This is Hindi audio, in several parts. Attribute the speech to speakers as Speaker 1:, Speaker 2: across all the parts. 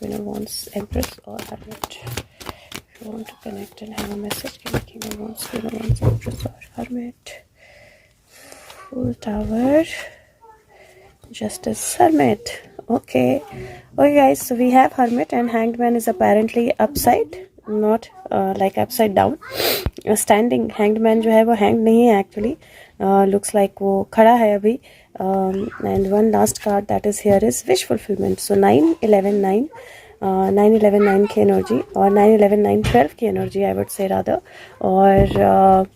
Speaker 1: Queen of Wands, Empress or Hermit. If you want to connect and have a message, give me King of Wands, Queen of Wands, Empress or Hermit. Full Tower, Justice, Hermit. Okay guys, so we have Hermit and Hanged Man is apparently upside, not like upside down. Standing Hanged Man जो है वो hanged नहीं है actually, looks like वो खड़ा है अभी. And one last card that is here is Wish Fulfillment. So 9, 11, 9, 9, 11, 9 की एनर्जी और 9, 11, 9, 12 की energy I would say rather. और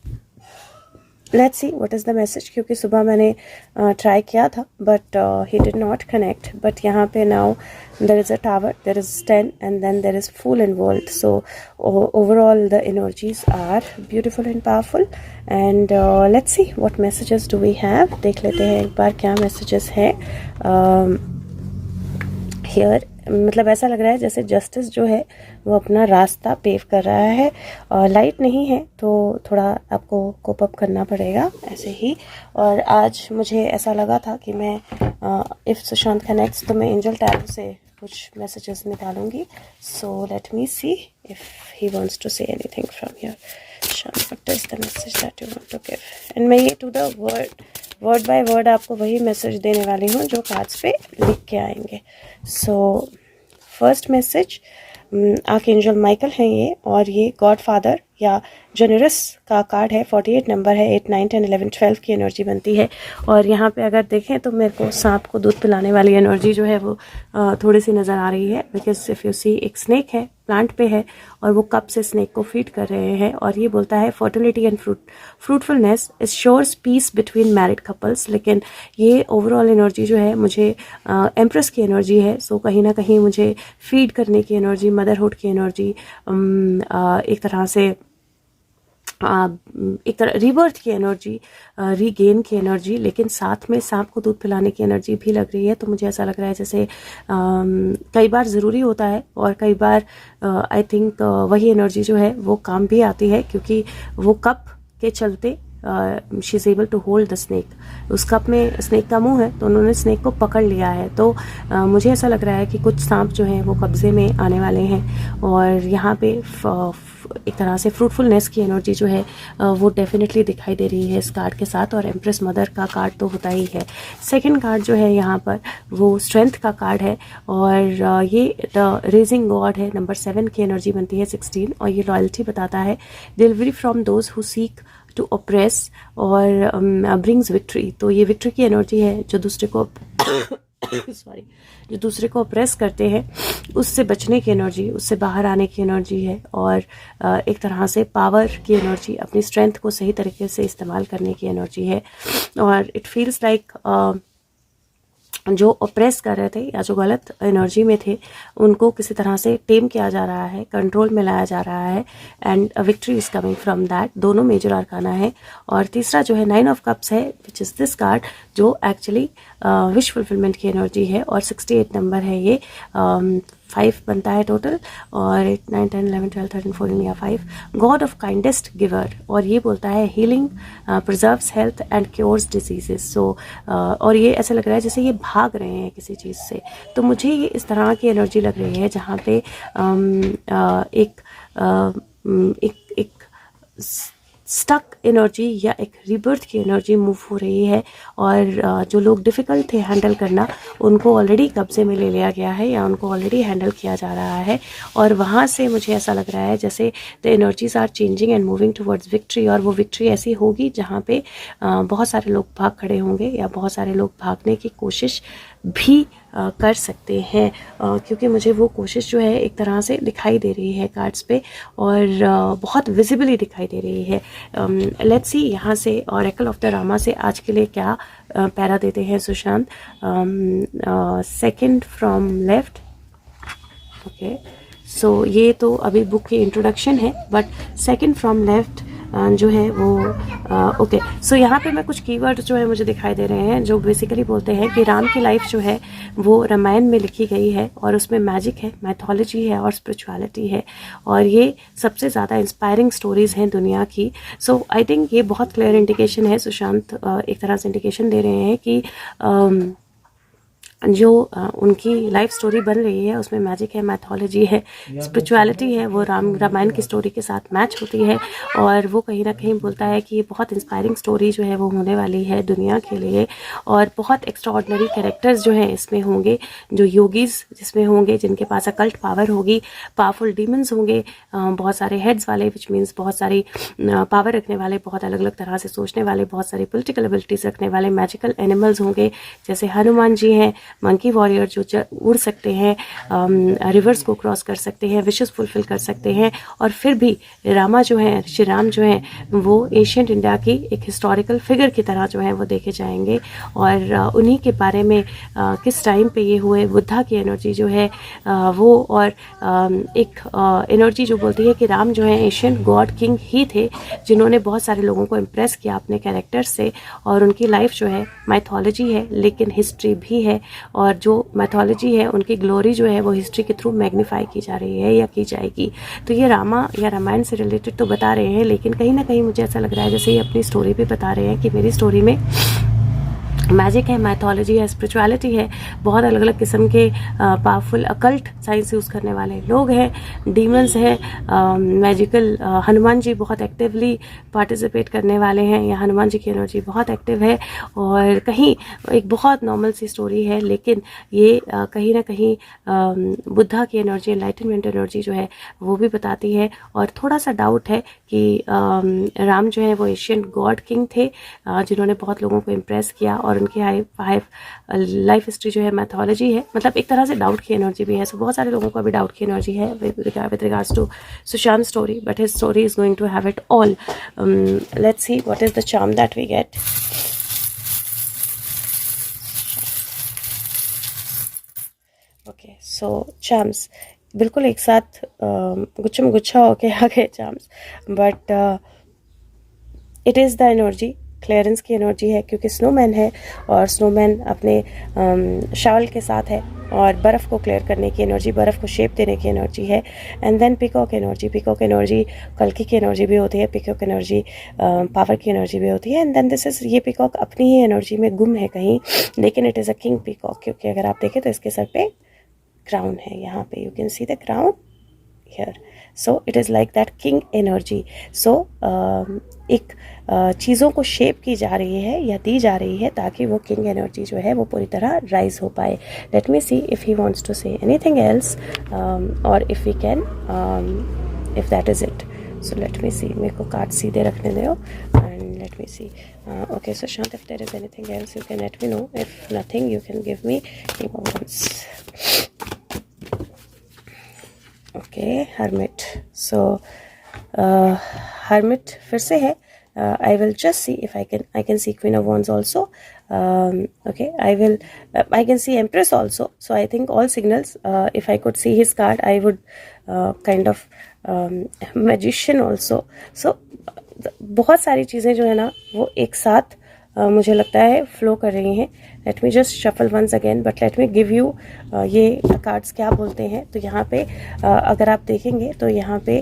Speaker 1: let's see what is the message, क्योंकि सुबह मैंने ट्राई किया था but he did not connect. But यहाँ पे now there is a tower, there is 10 and then there is fool involved. So overall the energies are beautiful and powerful. And let's see what messages do we have. देख लेते हैं एक बार क्या मैसेजेस हैं हियर. मतलब ऐसा लग रहा है जैसे जस्टिस जो है वो अपना रास्ता पेव कर रहा है. और लाइट नहीं है तो थोड़ा आपको कोप अप करना पड़ेगा ऐसे ही. और आज मुझे ऐसा लगा था कि मैं इफ़ सुशांत कनेक्ट्स तो मैं एंजल टैरो से कुछ मैसेजेस निकालूंगी. So let me see if he wants to say anything from here. Shant, what is the message that you want to give. And मैं ये to the word by word आपको वही मैसेज देने वाली हूँ जो कार्ड्स पे लिख के आएंगे. So first message archangel Michael है ये, और ये गॉड फादर या जनरस का कार्ड है. 48 नंबर है. 8, 9, 10, 11, 12 की एनर्जी बनती है. और यहाँ पे अगर देखें तो मेरे को सांप को दूध पिलाने वाली एनर्जी जो है वो थोड़ी सी नज़र आ रही है. बिकॉज इफ़ यू सी एक स्नेक है, प्लांट पे है और वो कप से स्नेक को फीड कर रहे हैं. और ये बोलता है fertility and fruitfulness is ensures peace between married couples. लेकिन ये ओवरऑल एनर्जी जो है मुझे एम्प्रेस की एनर्जी है. सो कहीं ना कहीं मुझे फीड करने की एनर्जी, मदरहुड की एनर्जी, एक तरह से एक तरह रिबर्थ की एनर्जी, रीगेन की एनर्जी, लेकिन साथ में सांप को दूध पिलाने की एनर्जी भी लग रही है. तो मुझे ऐसा लग रहा है जैसे कई बार ज़रूरी होता है और कई बार आई थिंक वही एनर्जी जो है वो काम भी आती है, क्योंकि वो कप के चलते she is able to hold the snake. उस कप में स्नेक का मुंह है तो उन्होंने स्नेक को पकड़ लिया है. तो मुझे ऐसा लग रहा है कि कुछ सांप जो हैं वो कब्जे में आने वाले हैं. और यहाँ पे एक तरह से फ्रूटफुलनेस की एनर्जी जो है वो डेफिनेटली दिखाई दे रही है इस कार्ड के साथ. और एम्प्रेस मदर का कार्ड तो होता ही है. सेकंड कार्ड जो है यहाँ पर वो स्ट्रेंथ का कार्ड है. और ये द रेजिंग गॉड है. नंबर 7 की एनर्जी बनती है 16. और ये लॉयल्टी बताता है, delivery from those who seek to oppress और ब्रिंग्स विक्ट्री. तो ये विक्ट्री की एनर्जी है जो दूसरे को जो दूसरे को ऑप्रेस करते हैं उससे बचने की एनर्जी, उससे बाहर आने की एनर्जी है. और एक तरह से पावर की एनर्जी, अपनी स्ट्रेंथ को सही तरीके से इस्तेमाल करने की एनर्जी है. और इट फील्स लाइक जो ऑप्रेस कर रहे थे या जो गलत एनर्जी में थे उनको किसी तरह से टेम किया जा रहा है, कंट्रोल में लाया जा रहा है. And victory is coming from that. दोनों मेजर आर्काना है. और तीसरा जो है 9 ऑफ कप्स है, विच इज़ दिस कार्ड, जो एक्चुअली विश फुलफिलमेंट की एनर्जी है. और 68 नंबर है ये. 5 बनता है टोटल. और 8, 9, 10, 11, 12, 13, 14 या 5. God of kindest giver. और ये बोलता है healing, preserves health and cures diseases. So और ये ऐसा लग रहा है जैसे ये भाग रहे हैं किसी चीज़ से. तो मुझे ये इस तरह की एनर्जी लग रही है जहाँ पे एक स्टक एनर्जी या एक रिबर्थ की एनर्जी मूव हो रही है. और जो लोग डिफ़िकल्ट थे हैंडल करना उनको ऑलरेडी कब्जे में ले लिया गया है या उनको ऑलरेडी हैंडल किया जा रहा है. और वहाँ से मुझे ऐसा लग रहा है जैसे the energies are changing and moving towards victory. और वो विक्ट्री ऐसी होगी जहाँ पे बहुत सारे लोग भाग खड़े होंगे या बहुत सारे लोग भागने की कोशिश भी कर सकते हैं. क्योंकि मुझे वो कोशिश जो है एक तरह से दिखाई दे रही है कार्ड्स पे और बहुत विजिबली दिखाई दे रही है. लेट्स सी यहाँ से ऑरेकल ऑफ द रामा से आज के लिए क्या पैरा देते हैं Sushant. Second from left. Okay, so ये तो अभी बुक की इंट्रोडक्शन है, बट सेकंड फ्रॉम लेफ्ट जो है वो ओके. सो यहाँ पे मैं कुछ कीवर्ड जो है मुझे दिखाई दे रहे हैं जो बेसिकली बोलते हैं कि राम की लाइफ जो है वो रामायण में लिखी गई है और उसमें मैजिक है, मैथोलॉजी है और स्पिरिचुअलिटी है. और ये सबसे ज़्यादा इंस्पायरिंग स्टोरीज़ हैं दुनिया की. सो आई थिंक ये बहुत क्लियर इंडिकेशन है. सुशांत एक तरह से इंडिकेशन दे रहे हैं कि जो उनकी लाइफ स्टोरी बन रही है उसमें मैजिक है, मैथोलॉजी है, स्पिरिचुअलिटी है, वो रामायण की स्टोरी के साथ मैच होती है। और वो कहीं ना कहीं बोलता है कि ये बहुत इंस्पायरिंग स्टोरी जो है वो होने वाली है दुनिया के लिए। और बहुत एक्स्ट्राऑर्डिनरी कैरेक्टर्स जो हैं इसमें होंगे, जो योगीज जिसमें होंगे, जिनके पास अकल्ट पावर होगी, पावरफुल डीमंस होंगे, बहुत सारे हेड्स वाले, विच मीन्स बहुत सारी पावर रखने वाले, बहुत अलग अलग तरह से सोचने वाले, बहुत सारी पॉलिटिकल एबिलिटीज रखने वाले मैजिकल एनिमल्स होंगे, जैसे हनुमान जी हैं, मंकी वॉरियर जो उड़ सकते हैं, रिवर्स को क्रॉस कर सकते हैं, विशेस फुलफिल कर सकते हैं। और फिर भी रामा जो है, श्री राम जो हैं, वो एशियंट इंडिया की एक हिस्टोरिकल फिगर की तरह जो है वो देखे जाएंगे। और उन्हीं के बारे में किस टाइम पे ये हुए, बुद्धा की एनर्जी जो है वो, और एक एनर्जी जो बोलती है कि राम जो है एशियंट गॉड किंग ही थे, जिन्होंने बहुत सारे लोगों को इम्प्रेस किया अपने कैरेक्टर से। और उनकी लाइफ जो है माइथोलॉजी है लेकिन हिस्ट्री भी है, और जो मैथोलॉजी है उनकी ग्लोरी जो है वो हिस्ट्री के थ्रू मैग्नीफाई की जा रही है या की जाएगी। तो ये रामा या रामायण से रिलेटेड तो बता रहे हैं, लेकिन कहीं ना कहीं मुझे ऐसा लग रहा है जैसे ये अपनी स्टोरी भी बता रहे हैं कि मेरी स्टोरी में मैजिक है, मैथोलॉजी है, स्पिरिचुअलिटी है, बहुत अलग अलग किस्म के पावरफुल अकल्ट साइंस यूज़ करने वाले लोग हैं, डीमंस हैं, मैजिकल हनुमान जी बहुत एक्टिवली पार्टिसिपेट करने वाले हैं, या हनुमान जी की एनर्जी बहुत एक्टिव है। और कहीं एक बहुत नॉर्मल सी स्टोरी है, लेकिन ये कहीं ना कहीं बुद्धा की एनर्जी, एनलाइटनमेंट एनर्जी जो है वो भी बताती है। और थोड़ा सा डाउट है कि राम जो है वो एशियंट गॉड किंग थे, जिन्होंने बहुत लोगों को इम्प्रेस किया, और उनकी लाइफ हिस्ट्री जो है मैथोलॉजी है, मतलब एक तरह से डाउट की एनर्जी भी है। सो बहुत सारे लोगों को अभी डाउट की एनर्जी है with regards to Sushant story, but his story is going to have it all. Let's see what is the charm that we get. Okay, so charms बिल्कुल एक साथ गुच्छम गुच्छा होके आ गए charms, but it is the energy, clearance की एनर्जी है, क्योंकि स्नोमैन है और स्नोमैन अपने शावल के साथ है, और बर्फ़ को क्लियर करने की एनर्जी, बर्फ़ को शेप देने की एनर्जी है। And then peacock energy, peacock energy कल्कि की एनर्जी भी होती है, पिकॉक एनर्जी पावर की एनर्जी भी होती है। एंड देन दिस इज़, ये पिकॉक अपनी ही एनर्जी में गुम है कहीं, लेकिन it is a king peacock, क्योंकि अगर आप देखें तो इसके सर पे क्राउन है, यहाँ पे you can see the crown here, so it is like that king energy. So एक चीज़ों को शेप की जा रही है या दी जा रही है ताकि वो किंग एनर्जी जो है वो पूरी तरह राइज हो पाए। Let me see if he wants to say anything else, और if we can, if that is it. So let me see, मेरे को कार्ड सीधे रखने दो and let me see. Okay, so Shant, if there is anything else you can let me know, if nothing you can give me king of wands. Okay, hermit. So hermit फिर से है। I will just see if I can see Queen of Wands also. Okay, I can see Empress also. So I think all signals. If I could see his card, I would kind of Magician also. So बहुत सारी चीज़ें जो है ना वो एक साथ मुझे लगता है फ्लो कर रही हैं। Let me just shuffle once again, but let me give you ये कार्ड्स क्या बोलते हैं। तो यहाँ पे अगर आप देखेंगे तो यहाँ पे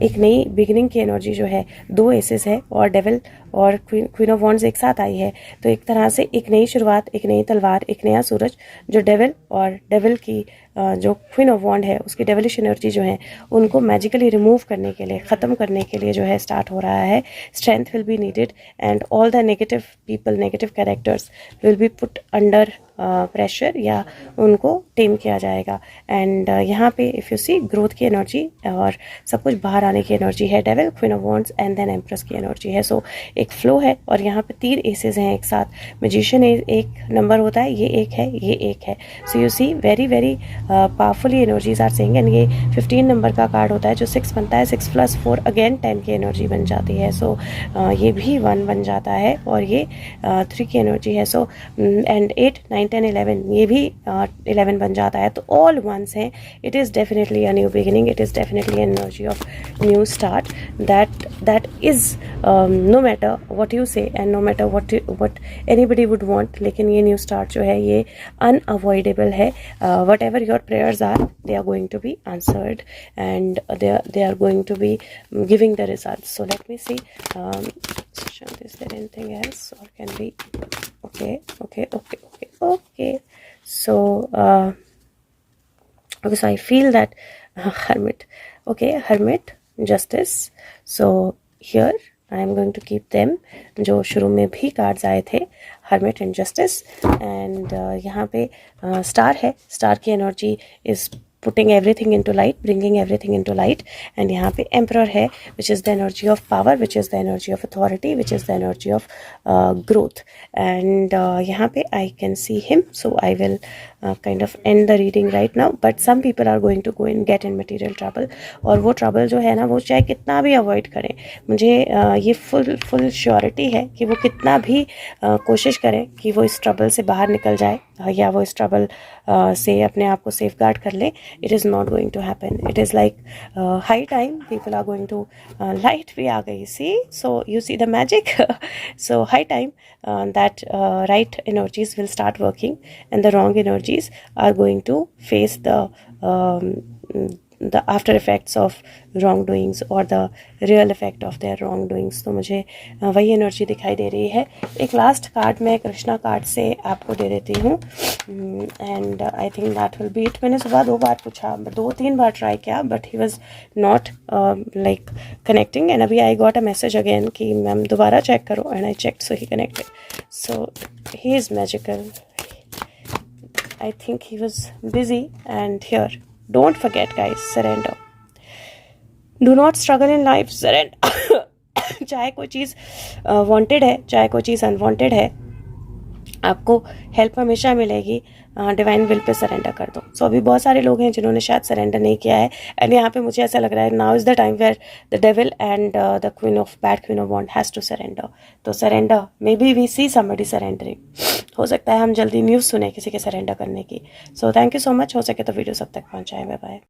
Speaker 1: एक नई बिगिनिंग की एनर्जी जो है, 2 एसेस है और डेविल और क्वीन ऑफ वॉन्ड्स एक साथ आई है। तो एक तरह से एक नई शुरुआत, एक नई तलवार, एक नया सूरज, जो डेविल और डेविल की जो क्वीन ऑफ वॉन्ड है उसकी डेविलिश एनर्जी जो है उनको मैजिकली रिमूव करने के लिए, ख़त्म करने के लिए जो है स्टार्ट हो रहा है। Strength will be needed and all the negative people, negative characters will be put under pressure, या उनको टेम किया जाएगा। एंड यहाँ पे इफ़ यू सी ग्रोथ की एनर्जी और सब कुछ बाहर आने की एनर्जी है। Devil, queen of wands and then empress की एनर्जी है। सो एक फ्लो है और यहाँ पे 3 एसेस हैं एक साथ। मैजिशियन एक नंबर होता है, ये एक है, ये एक है। So you see very very powerfully energies are saying. And ये 15 नंबर का कार्ड होता है जो 6 बनता है, 6 + 4 अगेन 10 की एनर्जी बन जाती है। सो ये भी 1 बन जाता है और ये 3 की एनर्जी है। सो एंड 8, 9, 10, 11 ये भी 11 बन जाता है। तो ऑल वंस हैं। It is definitely a new beginning, it is definitely an energy of new start that is no matter what you say and no matter what anybody would want, लेकिन ये न्यू स्टार्ट जो है ये unavoidable है। whatever your prayers are, they are going to be answered and they are going to be giving the results. So let me see, is there anything else or can we okay. So okay, so I feel that Hermit. Okay, Hermit, Justice. So here I am going to keep them. जो शुरू में भी कार्ड्स आए थे, Hermit and Justice. And यहाँ पे Star है. Star की energy is putting everything into light, bringing everything into light. And यहाँ पे Emperor है, which is the energy of power, which is the energy of authority, which is the energy of growth. And यहाँ पे I can see him, so I will kind of end the reading right now. But some people are going to go and get in material trouble. और वो trouble जो है ना, वो चाहे कितना भी avoid करें, मुझे ये full श्योरिटी है कि वो कितना भी कोशिश करें कि वो इस ट्रबल से बाहर निकल जाए, या वो इस ट्रबल से अपने आप को सेफ गार्ड कर ले. It is not going to happen. It is like high time people are going to, light भी आ गई, see, so you see the magic. So high time that right energies will start working and the wrong energies are going to face the after effects of wrongdoings or the real effect of their wrongdoings. तो मुझे वही एनर्जी दिखाई दे रही है. एक लास्ट कार्ड मैं कृष्णा कार्ड से आपको दे देती हूँ, and I think that will be it. मैंने सुबह 2 बार पूछा, 2-3 बार ट्राई किया, but he was not like connecting. And अभी I got a message again कि मैम दोबारा चेक करो, and I check, so he connected. So he is magical. I think he was busy. And here, don't forget guys, surrender. Do not struggle in life, surrender. चाहे कोई चीज़ वांटेड है, चाहे कोई चीज़ अनवांटेड है, आपको हेल्प हमेशा मिलेगी. डिवाइन विल पे सरेंडर कर दो. सो अभी बहुत सारे लोग हैं जिन्होंने शायद सरेंडर नहीं किया है, एंड यहाँ पे मुझे ऐसा लग रहा है now is the time where the devil and the queen of bad, queen of wand has to surrender. तो surrender, maybe we see somebody surrendering. हो सकता है हम जल्दी न्यूज़ सुने किसी के सरेंडर करने की. So thank you so much. हो सके तो वीडियो सब तक पहुँचाएं. Bye bye.